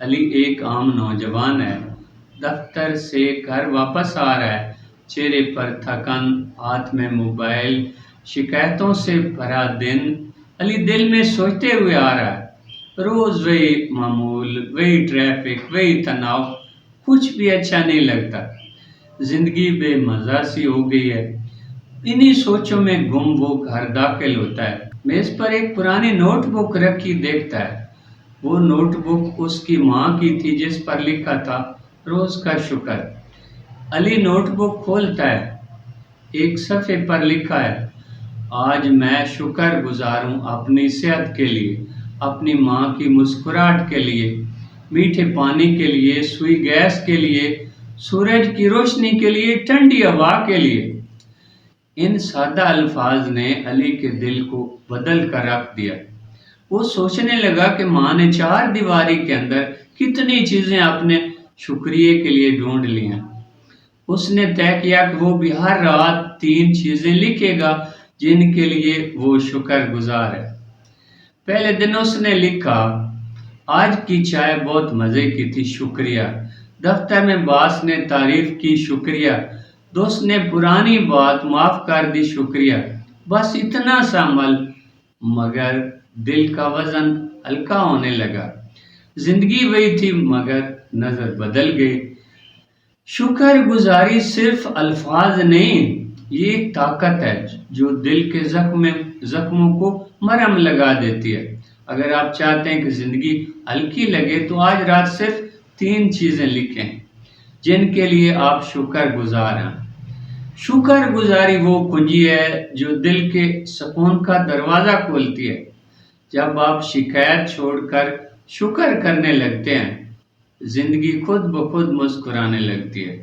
علی ایک عام نوجوان ہے، دفتر سے گھر واپس آ رہا ہے، چہرے پر تھکن، ہاتھ میں موبائل، شکایتوں سے بھرا دن۔ علی دل میں سوچتے ہوئے آ رہا ہے، روز وہی معمول، وہی ٹریفک، وہی تناؤ، کچھ بھی اچھا نہیں لگتا، زندگی بے مزہ سی ہو گئی ہے۔ انہی سوچوں میں گم وہ گھر داخل ہوتا ہے، میز پر ایک پرانی نوٹ بک رکھی دیکھتا ہے۔ وہ نوٹ بک اس کی ماں کی تھی، جس پر لکھا تھا روز کا شکر۔ علی نوٹ بک کھولتا ہے، ایک صفحے پر لکھا ہے، آج میں شکر گزار ہوں اپنی صحت کے لیے، اپنی ماں کی مسکراہٹ کے لیے، میٹھے پانی کے لیے، سوئی گیس کے لیے، سورج کی روشنی کے لیے، ٹھنڈی ہوا کے لیے۔ ان سادہ الفاظ نے علی کے دل کو بدل کر رکھ دیا۔ وہ سوچنے لگا کہ ماں نے چار دیواری کے اندر کتنی چیزیں اپنے شکریہ کے لیے ڈھونڈ لی ہیں۔ اس نے طے کیا کہ وہ بھی ہر رات 3 چیزیں لکھے گا جن کے لیے وہ شکر گزار ہے۔ پہلے دن اس نے لکھا، آج کی چائے بہت مزے کی تھی، شکریہ۔ دفتر میں باس نے تعریف کی، شکریہ۔ دوست نے پرانی بات معاف کر دی، شکریہ۔ بس اتنا سا عمل، مگر دل کا وزن ہلکا ہونے لگا۔ زندگی وہی تھی مگر نظر بدل گئی۔ شکر گزاری صرف الفاظ نہیں، یہ ایک طاقت ہے جو دل کے زخموں کو مرہم لگا دیتی ہے۔ اگر آپ چاہتے ہیں کہ زندگی ہلکی لگے تو آج رات صرف 3 چیزیں لکھیں جن کے لیے آپ شکر گزار ہیں۔ شکر گزاری وہ کنجی ہے جو دل کے سکون کا دروازہ کھولتی ہے۔ جب آپ شکایت چھوڑ کر شکر کرنے لگتے ہیں، زندگی خود بخود مسکرانے لگتی ہے۔